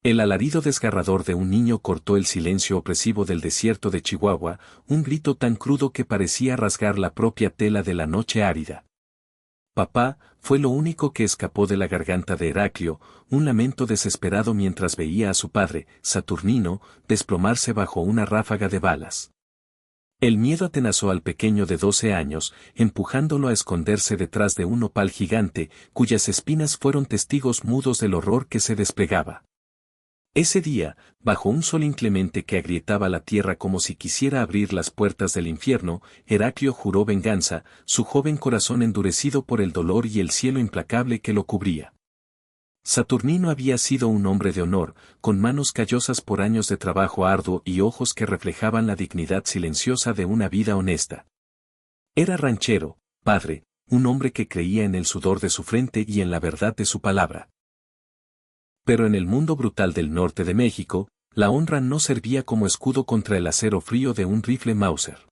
El alarido desgarrador de un niño cortó el silencio opresivo del desierto de Chihuahua, un grito tan crudo que parecía rasgar la propia tela de la noche árida. Papá, fue lo único que escapó de la garganta de Heraclio, un lamento desesperado mientras veía a su padre, Saturnino, desplomarse bajo una ráfaga de balas. El miedo atenazó al pequeño de 12 años, empujándolo a esconderse detrás de un nopal gigante, cuyas espinas fueron testigos mudos del horror que se desplegaba. Ese día, bajo un sol inclemente que agrietaba la tierra como si quisiera abrir las puertas del infierno, Heraclio juró venganza, su joven corazón endurecido por el dolor y el cielo implacable que lo cubría. Saturnino había sido un hombre de honor, con manos callosas por años de trabajo arduo y ojos que reflejaban la dignidad silenciosa de una vida honesta. Era ranchero, padre, un hombre que creía en el sudor de su frente y en la verdad de su palabra. Pero en el mundo brutal del norte de México, la honra no servía como escudo contra el acero frío de un rifle Mauser.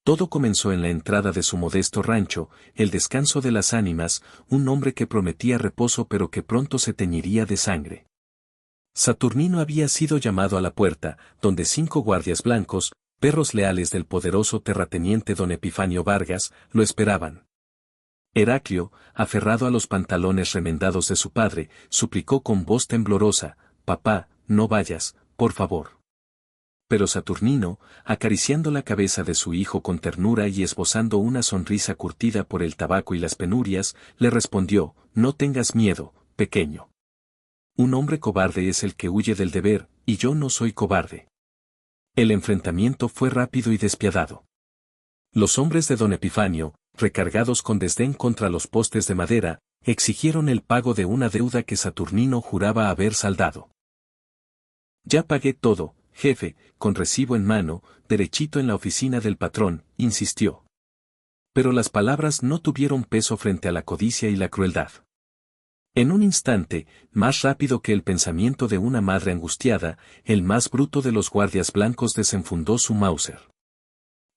Todo comenzó en la entrada de su modesto rancho, el descanso de las ánimas, un hombre que prometía reposo pero que pronto se teñiría de sangre. Saturnino había sido llamado a la puerta, donde 5 guardias blancos, perros leales del poderoso terrateniente don Epifanio Vargas, lo esperaban. Heraclio, aferrado a los pantalones remendados de su padre, suplicó con voz temblorosa: «Papá, no vayas, por favor». Pero Saturnino, acariciando la cabeza de su hijo con ternura y esbozando una sonrisa curtida por el tabaco y las penurias, le respondió: «No tengas miedo, pequeño. Un hombre cobarde es el que huye del deber, y yo no soy cobarde». El enfrentamiento fue rápido y despiadado. Los hombres de don Epifanio, recargados con desdén contra los postes de madera, exigieron el pago de una deuda que Saturnino juraba haber saldado. «Ya pagué todo, jefe», con recibo en mano, derechito en la oficina del patrón, insistió. Pero las palabras no tuvieron peso frente a la codicia y la crueldad. En un instante, más rápido que el pensamiento de una madre angustiada, el más bruto de los guardias blancos desenfundó su Mauser.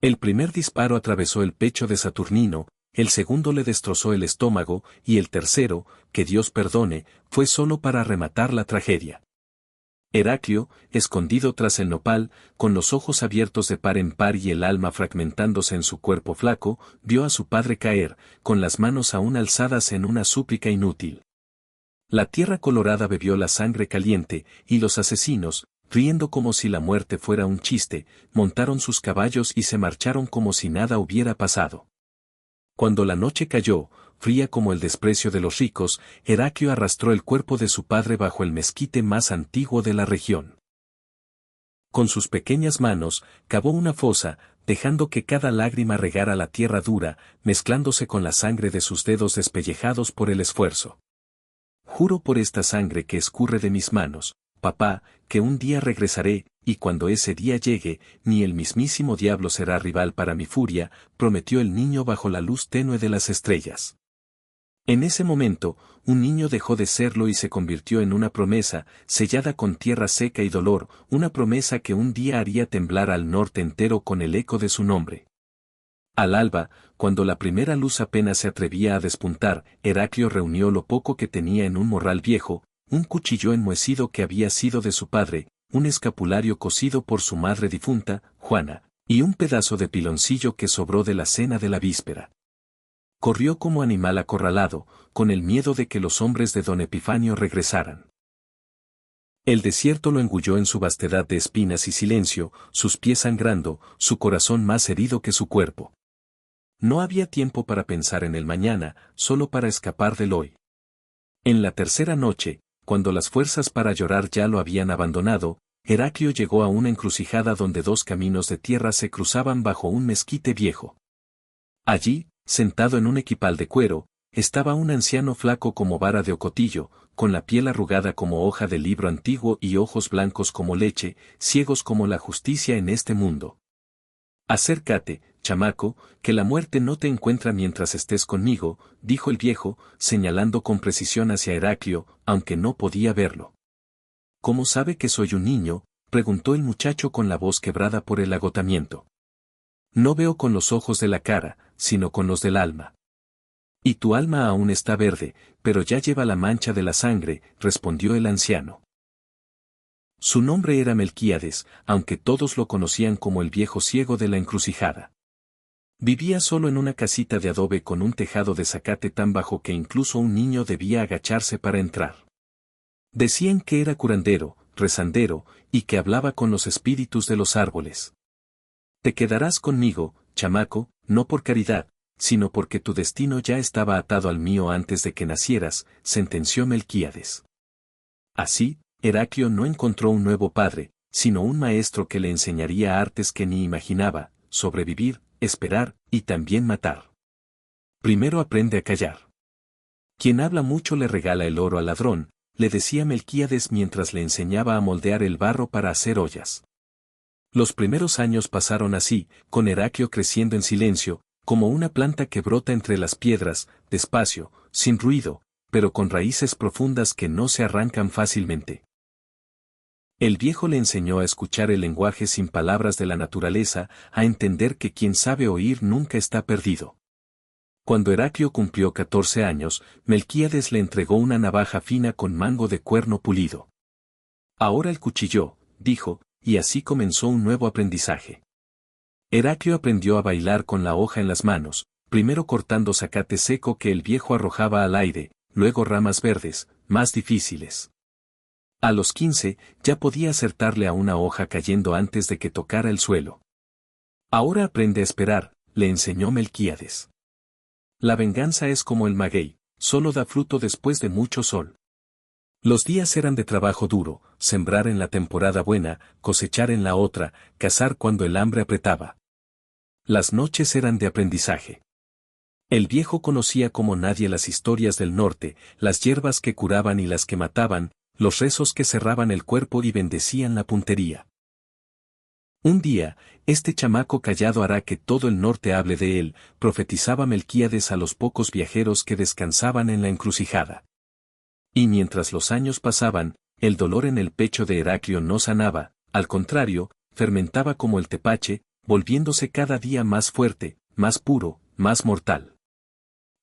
El primer disparo atravesó el pecho de Saturnino, el segundo le destrozó el estómago, y el tercero, que Dios perdone, fue solo para rematar la tragedia. Heraclio, escondido tras el nopal, con los ojos abiertos de par en par y el alma fragmentándose en su cuerpo flaco, vio a su padre caer, con las manos aún alzadas en una súplica inútil. La tierra colorada bebió la sangre caliente, y los asesinos, riendo como si la muerte fuera un chiste, montaron sus caballos y se marcharon como si nada hubiera pasado. Cuando la noche cayó, fría como el desprecio de los ricos, Heraclio arrastró el cuerpo de su padre bajo el mezquite más antiguo de la región. Con sus pequeñas manos, cavó una fosa, dejando que cada lágrima regara la tierra dura, mezclándose con la sangre de sus dedos despellejados por el esfuerzo. «Juro por esta sangre que escurre de mis manos, papá, que un día regresaré, y cuando ese día llegue, ni el mismísimo diablo será rival para mi furia», prometió el niño bajo la luz tenue de las estrellas. En ese momento, un niño dejó de serlo y se convirtió en una promesa, sellada con tierra seca y dolor, una promesa que un día haría temblar al norte entero con el eco de su nombre. Al alba, cuando la primera luz apenas se atrevía a despuntar, Heraclio reunió lo poco que tenía en un morral viejo, un cuchillo enmohecido que había sido de su padre, un escapulario cosido por su madre difunta, Juana, y un pedazo de piloncillo que sobró de la cena de la víspera. Corrió como animal acorralado, con el miedo de que los hombres de don Epifanio regresaran. El desierto lo engulló en su vastedad de espinas y silencio, sus pies sangrando, su corazón más herido que su cuerpo. No había tiempo para pensar en el mañana, solo para escapar del hoy. En la tercera noche, cuando las fuerzas para llorar ya lo habían abandonado, Heraclio llegó a una encrucijada donde 2 caminos de tierra se cruzaban bajo un mezquite viejo. Allí, sentado en un equipal de cuero, estaba un anciano flaco como vara de ocotillo, con la piel arrugada como hoja de libro antiguo y ojos blancos como leche, ciegos como la justicia en este mundo. «Acércate, chamaco, que la muerte no te encuentra mientras estés conmigo», dijo el viejo, señalando con precisión hacia Heraclio, aunque no podía verlo. «¿Cómo sabe que soy un niño?», preguntó el muchacho con la voz quebrada por el agotamiento. «No veo con los ojos de la cara, sino con los del alma». «Y tu alma aún está verde, pero ya lleva la mancha de la sangre», respondió el anciano. Su nombre era Melquíades, aunque todos lo conocían como el viejo ciego de la encrucijada. Vivía solo en una casita de adobe con un tejado de zacate tan bajo que incluso un niño debía agacharse para entrar. Decían que era curandero, rezandero, y que hablaba con los espíritus de los árboles. Te quedarás conmigo, chamaco, no por caridad, sino porque tu destino ya estaba atado al mío antes de que nacieras, sentenció Melquíades. Así, Heraclio no encontró un nuevo padre, sino un maestro que le enseñaría artes que ni imaginaba, sobrevivir, esperar, y también matar. Primero aprende a callar. Quien habla mucho le regala el oro al ladrón, le decía Melquíades mientras le enseñaba a moldear el barro para hacer ollas. Los primeros años pasaron así, con Heraclio creciendo en silencio, como una planta que brota entre las piedras, despacio, sin ruido, pero con raíces profundas que no se arrancan fácilmente. El viejo le enseñó a escuchar el lenguaje sin palabras de la naturaleza, a entender que quien sabe oír nunca está perdido. Cuando Heraclio cumplió 14 años, Melquíades le entregó una navaja fina con mango de cuerno pulido. Ahora el cuchillo, dijo, y así comenzó un nuevo aprendizaje. Heraclio aprendió a bailar con la hoja en las manos, primero cortando zacate seco que el viejo arrojaba al aire, luego ramas verdes, más difíciles. A los 15, ya podía acertarle a una hoja cayendo antes de que tocara el suelo. Ahora aprende a esperar, le enseñó Melquíades. La venganza es como el maguey, solo da fruto después de mucho sol. Los días eran de trabajo duro, sembrar en la temporada buena, cosechar en la otra, cazar cuando el hambre apretaba. Las noches eran de aprendizaje. El viejo conocía como nadie las historias del norte, las hierbas que curaban y las que mataban, los rezos que cerraban el cuerpo y bendecían la puntería. Un día, este chamaco callado hará que todo el norte hable de él, profetizaba Melquíades a los pocos viajeros que descansaban en la encrucijada. Y mientras los años pasaban, el dolor en el pecho de Heraclio no sanaba, al contrario, fermentaba como el tepache, volviéndose cada día más fuerte, más puro, más mortal.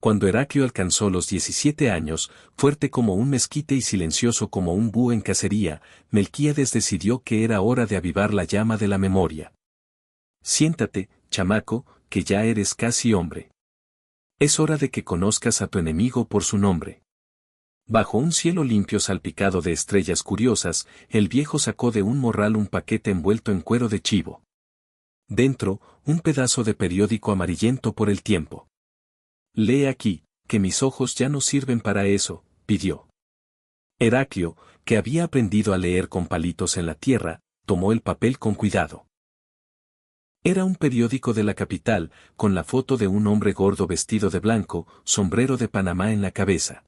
Cuando Heraclio alcanzó los 17 años, fuerte como un mezquite y silencioso como un búho en cacería, Melquíades decidió que era hora de avivar la llama de la memoria. Siéntate, chamaco, que ya eres casi hombre. Es hora de que conozcas a tu enemigo por su nombre. Bajo un cielo limpio salpicado de estrellas curiosas, el viejo sacó de un morral un paquete envuelto en cuero de chivo. Dentro, un pedazo de periódico amarillento por el tiempo. Lee aquí, que mis ojos ya no sirven para eso, pidió. Heraclio, que había aprendido a leer con palitos en la tierra, tomó el papel con cuidado. Era un periódico de la capital, con la foto de un hombre gordo vestido de blanco, sombrero de Panamá en la cabeza.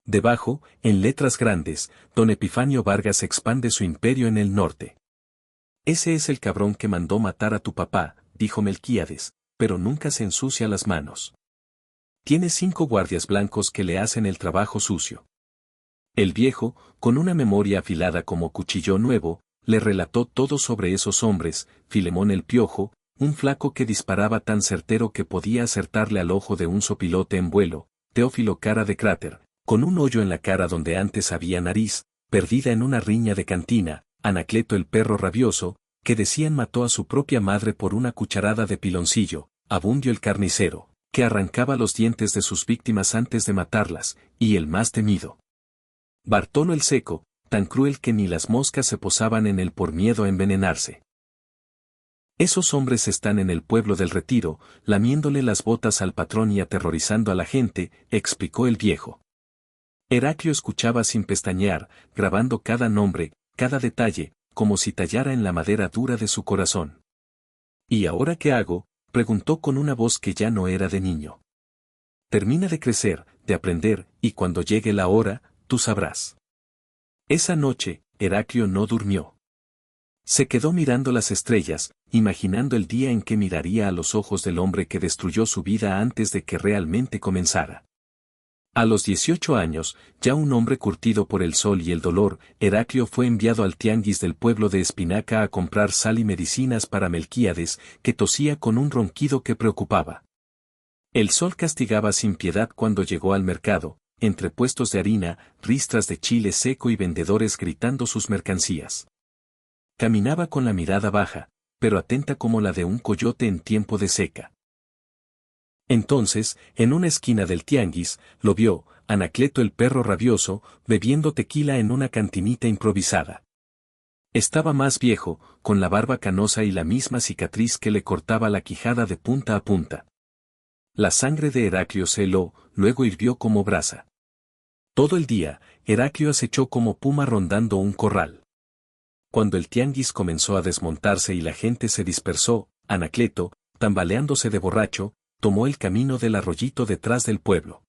Debajo, en letras grandes, don Epifanio Vargas expande su imperio en el norte. Ese es el cabrón que mandó matar a tu papá, dijo Melquíades, pero nunca se ensucia las manos. Tiene 5 guardias blancos que le hacen el trabajo sucio. El viejo, con una memoria afilada como cuchillo nuevo, le relató todo sobre esos hombres, Filemón el Piojo, un flaco que disparaba tan certero que podía acertarle al ojo de un sopilote en vuelo, Teófilo cara de cráter, con un hoyo en la cara donde antes había nariz, perdida en una riña de cantina, Anacleto el perro rabioso, que decían mató a su propia madre por una cucharada de piloncillo, Abundio el carnicero, que arrancaba los dientes de sus víctimas antes de matarlas, y el más temido. Bartolo el Seco, tan cruel que ni las moscas se posaban en él por miedo a envenenarse. Esos hombres están en el pueblo del Retiro, lamiéndole las botas al patrón y aterrorizando a la gente, explicó el viejo. Heraclio escuchaba sin pestañear, grabando cada nombre, cada detalle, como si tallara en la madera dura de su corazón. ¿Y ahora qué hago?, preguntó con una voz que ya no era de niño. Termina de crecer, de aprender, y cuando llegue la hora, tú sabrás. Esa noche, Heraclio no durmió. Se quedó mirando las estrellas, imaginando el día en que miraría a los ojos del hombre que destruyó su vida antes de que realmente comenzara. A los 18 años, ya un hombre curtido por el sol y el dolor, Heraclio fue enviado al tianguis del pueblo de Espinaca a comprar sal y medicinas para Melquíades, que tosía con un ronquido que preocupaba. El sol castigaba sin piedad cuando llegó al mercado, entre puestos de harina, ristras de chile seco y vendedores gritando sus mercancías. Caminaba con la mirada baja, pero atenta como la de un coyote en tiempo de seca. Entonces, en una esquina del tianguis, lo vio, Anacleto el perro rabioso, bebiendo tequila en una cantinita improvisada. Estaba más viejo, con la barba canosa y la misma cicatriz que le cortaba la quijada de punta a punta. La sangre de Heraclio se heló, luego hirvió como brasa. Todo el día, Heraclio acechó como puma rondando un corral. Cuando el tianguis comenzó a desmontarse y la gente se dispersó, Anacleto, tambaleándose de borracho, tomó el camino del arroyito detrás del pueblo.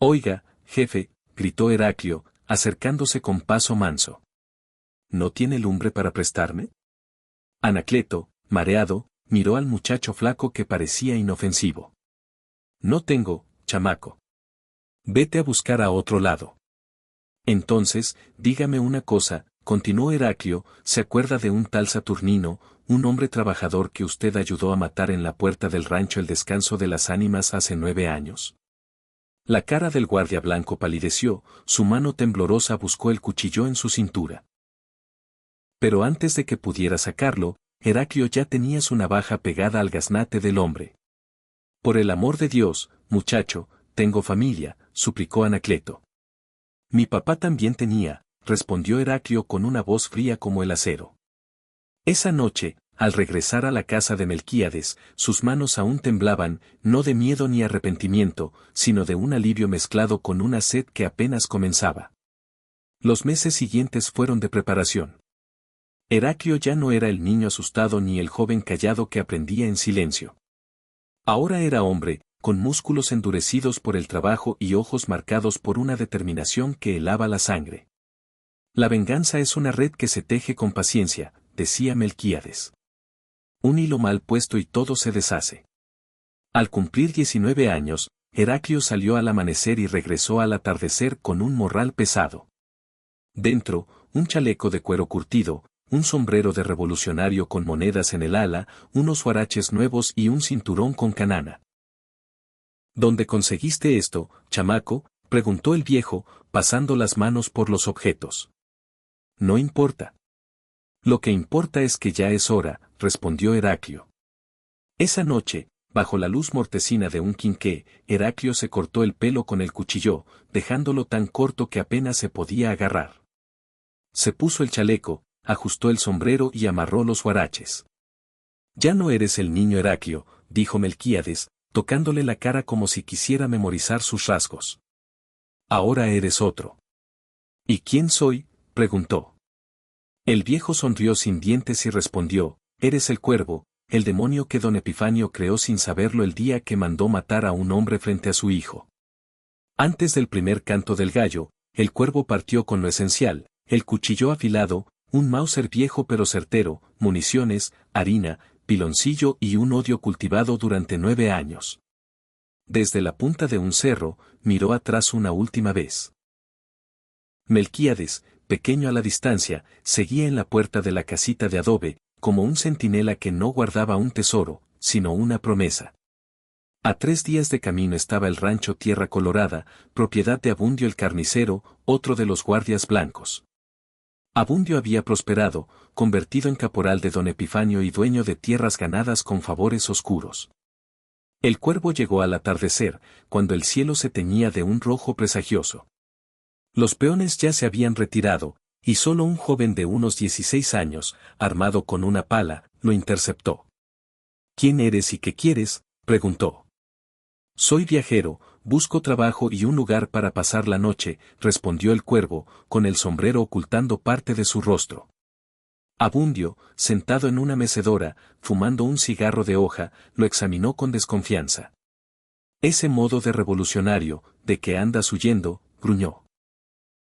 «Oiga, jefe», gritó Heraclio, acercándose con paso manso. «¿No tiene lumbre para prestarme?» Anacleto, mareado, miró al muchacho flaco que parecía inofensivo. «No tengo, chamaco. Vete a buscar a otro lado». «Entonces, dígame una cosa», continuó Heraclio, «¿se acuerda de un tal Saturnino, un hombre trabajador que usted ayudó a matar en la puerta del rancho El Descanso de las Ánimas hace 9 años?» La cara del guardia blanco palideció, su mano temblorosa buscó el cuchillo en su cintura. Pero antes de que pudiera sacarlo, Heraclio ya tenía su navaja pegada al gaznate del hombre. «Por el amor de Dios, muchacho, tengo familia», suplicó Anacleto. «Mi papá también tenía», respondió Heraclio con una voz fría como el acero. Esa noche, al regresar a la casa de Melquíades, sus manos aún temblaban, no de miedo ni arrepentimiento, sino de un alivio mezclado con una sed que apenas comenzaba. Los meses siguientes fueron de preparación. Heraclio ya no era el niño asustado ni el joven callado que aprendía en silencio. Ahora era hombre, con músculos endurecidos por el trabajo y ojos marcados por una determinación que helaba la sangre. «La venganza es una red que se teje con paciencia», decía Melquíades. «Un hilo mal puesto y todo se deshace». Al cumplir 19 años, Heraclio salió al amanecer y regresó al atardecer con un morral pesado. Dentro, un chaleco de cuero curtido, un sombrero de revolucionario con monedas en el ala, unos huaraches nuevos y un cinturón con canana. «¿Dónde conseguiste esto, chamaco?», preguntó el viejo, pasando las manos por los objetos. «No importa. Lo que importa es que ya es hora», respondió Heraclio. Esa noche, bajo la luz mortecina de un quinqué, Heraclio se cortó el pelo con el cuchillo, dejándolo tan corto que apenas se podía agarrar. Se puso el chaleco, ajustó el sombrero y amarró los huaraches. «Ya no eres el niño Heraclio», dijo Melquíades, tocándole la cara como si quisiera memorizar sus rasgos. «Ahora eres otro». «¿Y quién soy?», preguntó. El viejo sonrió sin dientes y respondió: «Eres el cuervo, el demonio que don Epifanio creó sin saberlo el día que mandó matar a un hombre frente a su hijo». Antes del primer canto del gallo, el cuervo partió con lo esencial, el cuchillo afilado, un Mauser viejo pero certero, municiones, harina, piloncillo y un odio cultivado durante 9 años. Desde la punta de un cerro, miró atrás una última vez. Melquíades, pequeño a la distancia, seguía en la puerta de la casita de adobe, como un centinela que no guardaba un tesoro, sino una promesa. A 3 días de camino estaba el rancho Tierra Colorada, propiedad de Abundio el carnicero, otro de los guardias blancos. Abundio había prosperado, convertido en caporal de don Epifanio y dueño de tierras ganadas con favores oscuros. El cuervo llegó al atardecer, cuando el cielo se teñía de un rojo presagioso. Los peones ya se habían retirado, y solo un joven de unos 16 años, armado con una pala, lo interceptó. «¿Quién eres y qué quieres?», preguntó. «Soy viajero, busco trabajo y un lugar para pasar la noche», respondió el cuervo, con el sombrero ocultando parte de su rostro. Abundio, sentado en una mecedora, fumando un cigarro de hoja, lo examinó con desconfianza. «Ese modo de revolucionario, de que andas huyendo», gruñó.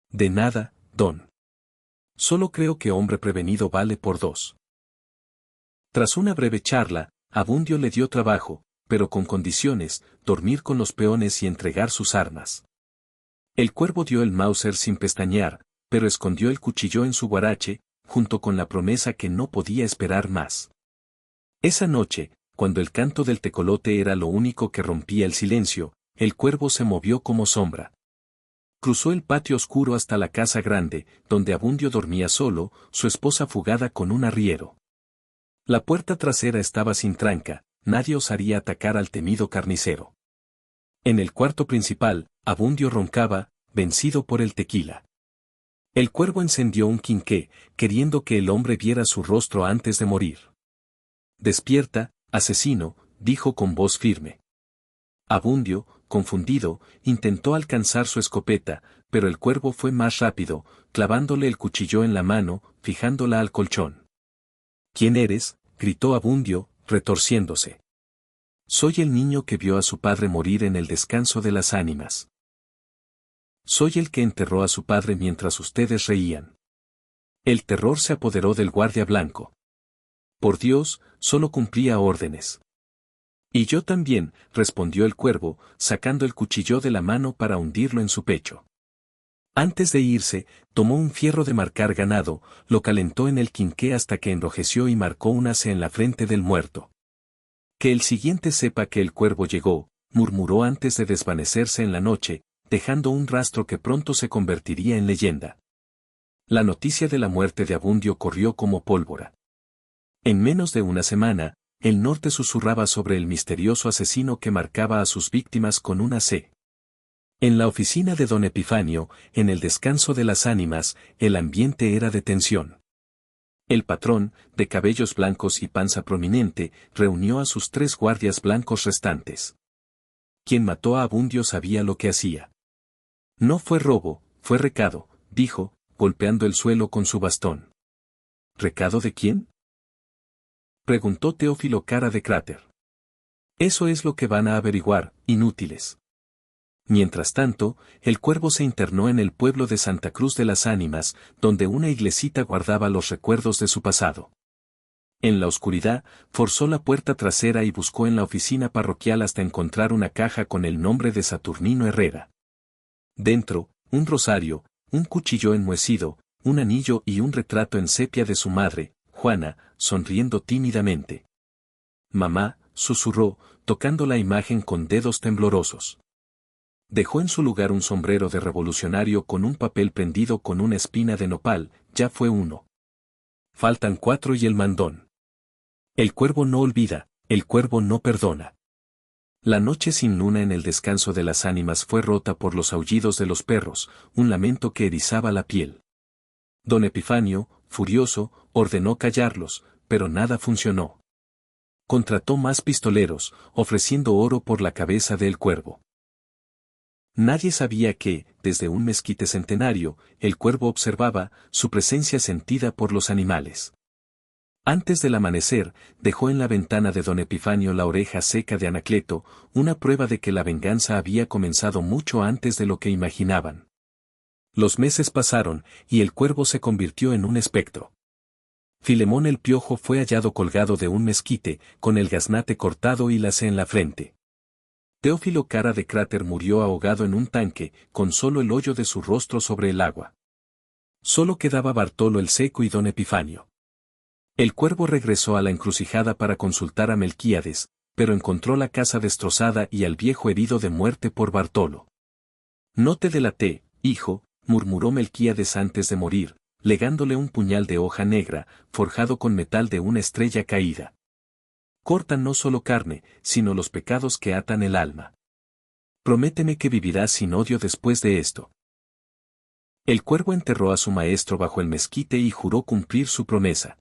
«De nada, don. Solo creo que hombre prevenido vale por 2». Tras una breve charla, Abundio le dio trabajo, pero con condiciones: dormir con los peones y entregar sus armas. El cuervo dio el Mauser sin pestañear, pero escondió el cuchillo en su guarache, junto con la promesa que no podía esperar más. Esa noche, cuando el canto del tecolote era lo único que rompía el silencio, el cuervo se movió como sombra. Cruzó el patio oscuro hasta la casa grande, donde Abundio dormía solo, su esposa fugada con un arriero. La puerta trasera estaba sin tranca, nadie osaría atacar al temido carnicero. En el cuarto principal, Abundio roncaba, vencido por el tequila. El cuervo encendió un quinqué, queriendo que el hombre viera su rostro antes de morir. «Despierta, asesino», dijo con voz firme. Abundio, confundido, intentó alcanzar su escopeta, pero el cuervo fue más rápido, clavándole el cuchillo en la mano, fijándola al colchón. «¿Quién eres?», gritó Abundio, retorciéndose. «Soy el niño que vio a su padre morir en el descanso de las ánimas. Soy el que enterró a su padre mientras ustedes reían». El terror se apoderó del guardia blanco. «Por Dios, solo cumplía órdenes». «Y yo también», respondió el cuervo, sacando el cuchillo de la mano para hundirlo en su pecho. Antes de irse, tomó un fierro de marcar ganado, lo calentó en el quinqué hasta que enrojeció y marcó una C en la frente del muerto. «Que el siguiente sepa que el cuervo llegó», murmuró antes de desvanecerse en la noche, dejando un rastro que pronto se convertiría en leyenda. La noticia de la muerte de Abundio corrió como pólvora. En menos de una semana, el norte susurraba sobre el misterioso asesino que marcaba a sus víctimas con una C. En la oficina de don Epifanio, en el descanso de las ánimas, el ambiente era de tensión. El patrón, de cabellos blancos y panza prominente, reunió a sus 3 guardias blancos restantes. Quien mató a Abundio sabía lo que hacía. «No fue robo, fue recado», dijo, golpeando el suelo con su bastón. «¿Recado de quién?», preguntó Teófilo cara de cráter. «Eso es lo que van a averiguar, inútiles». Mientras tanto, el cuervo se internó en el pueblo de Santa Cruz de las Ánimas, donde una iglesita guardaba los recuerdos de su pasado. En la oscuridad, forzó la puerta trasera y buscó en la oficina parroquial hasta encontrar una caja con el nombre de Saturnino Herrera. Dentro, un rosario, un cuchillo enmohecido, un anillo y un retrato en sepia de su madre, Juana, sonriendo tímidamente. «Mamá», susurró, tocando la imagen con dedos temblorosos. Dejó en su lugar un sombrero de revolucionario con un papel prendido con una espina de nopal, ya fue uno. Faltan 4 y el mandón. El cuervo no olvida, el cuervo no perdona. La noche sin luna en el descanso de las ánimas fue rota por los aullidos de los perros, un lamento que erizaba la piel. Don Epifanio, furioso, ordenó callarlos, pero nada funcionó. Contrató más pistoleros, ofreciendo oro por la cabeza del cuervo. Nadie sabía que, desde un mezquite centenario, el cuervo observaba, su presencia sentida por los animales. Antes del amanecer, dejó en la ventana de don Epifanio la oreja seca de Anacleto, una prueba de que la venganza había comenzado mucho antes de lo que imaginaban. Los meses pasaron, y el cuervo se convirtió en un espectro. Filemón el Piojo fue hallado colgado de un mezquite, con el gaznate cortado y la C en la frente. Teófilo cara de cráter murió ahogado en un tanque, con solo el hoyo de su rostro sobre el agua. Solo quedaba Bartolo el Seco y don Epifanio. El cuervo regresó a la encrucijada para consultar a Melquíades, pero encontró la casa destrozada y al viejo herido de muerte por Bartolo. «No te delaté, hijo», murmuró Melquíades antes de morir, legándole un puñal de hoja negra, forjado con metal de una estrella caída. «Corta no solo carne, sino los pecados que atan el alma. Prométeme que vivirás sin odio después de esto». El cuervo enterró a su maestro bajo el mezquite y juró cumplir su promesa.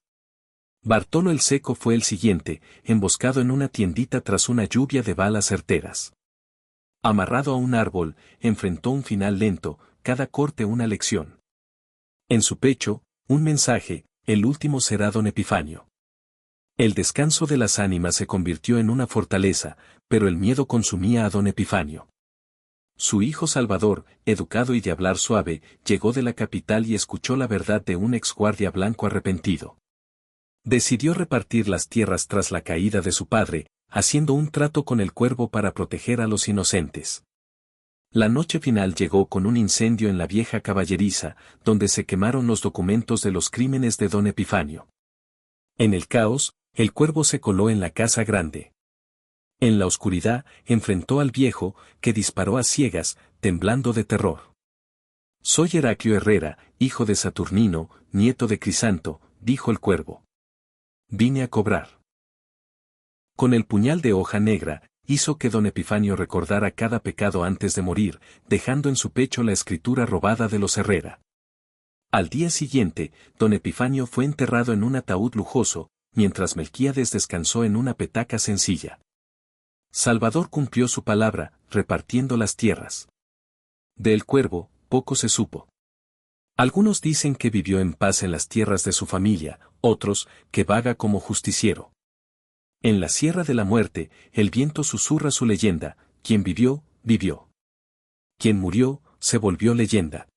Bartolo el Seco fue el siguiente, emboscado en una tiendita tras una lluvia de balas certeras. Amarrado a un árbol, enfrentó un final lento, cada corte una lección. En su pecho, un mensaje: el último será don Epifanio. El descanso de las ánimas se convirtió en una fortaleza, pero el miedo consumía a don Epifanio. Su hijo Salvador, educado y de hablar suave, llegó de la capital y escuchó la verdad de un exguardia blanco arrepentido. Decidió repartir las tierras tras la caída de su padre, haciendo un trato con el cuervo para proteger a los inocentes. La noche final llegó con un incendio en la vieja caballeriza, donde se quemaron los documentos de los crímenes de don Epifanio. En el caos, el cuervo se coló en la casa grande. En la oscuridad, enfrentó al viejo, que disparó a ciegas, temblando de terror. Soy Heraclio Herrera, hijo de Saturnino, nieto de Crisanto, dijo el cuervo. Vine a cobrar. Con el puñal de hoja negra, hizo que don Epifanio recordara cada pecado antes de morir, dejando en su pecho la escritura robada de los Herrera. Al día siguiente, don Epifanio fue enterrado en un ataúd lujoso, mientras Melquíades descansó en una petaca sencilla. Salvador cumplió su palabra, repartiendo las tierras. Del cuervo, poco se supo. Algunos dicen que vivió en paz en las tierras de su familia, otros, que vaga como justiciero. En la Sierra de la Muerte, el viento susurra su leyenda: quien vivió, vivió. Quien murió, se volvió leyenda.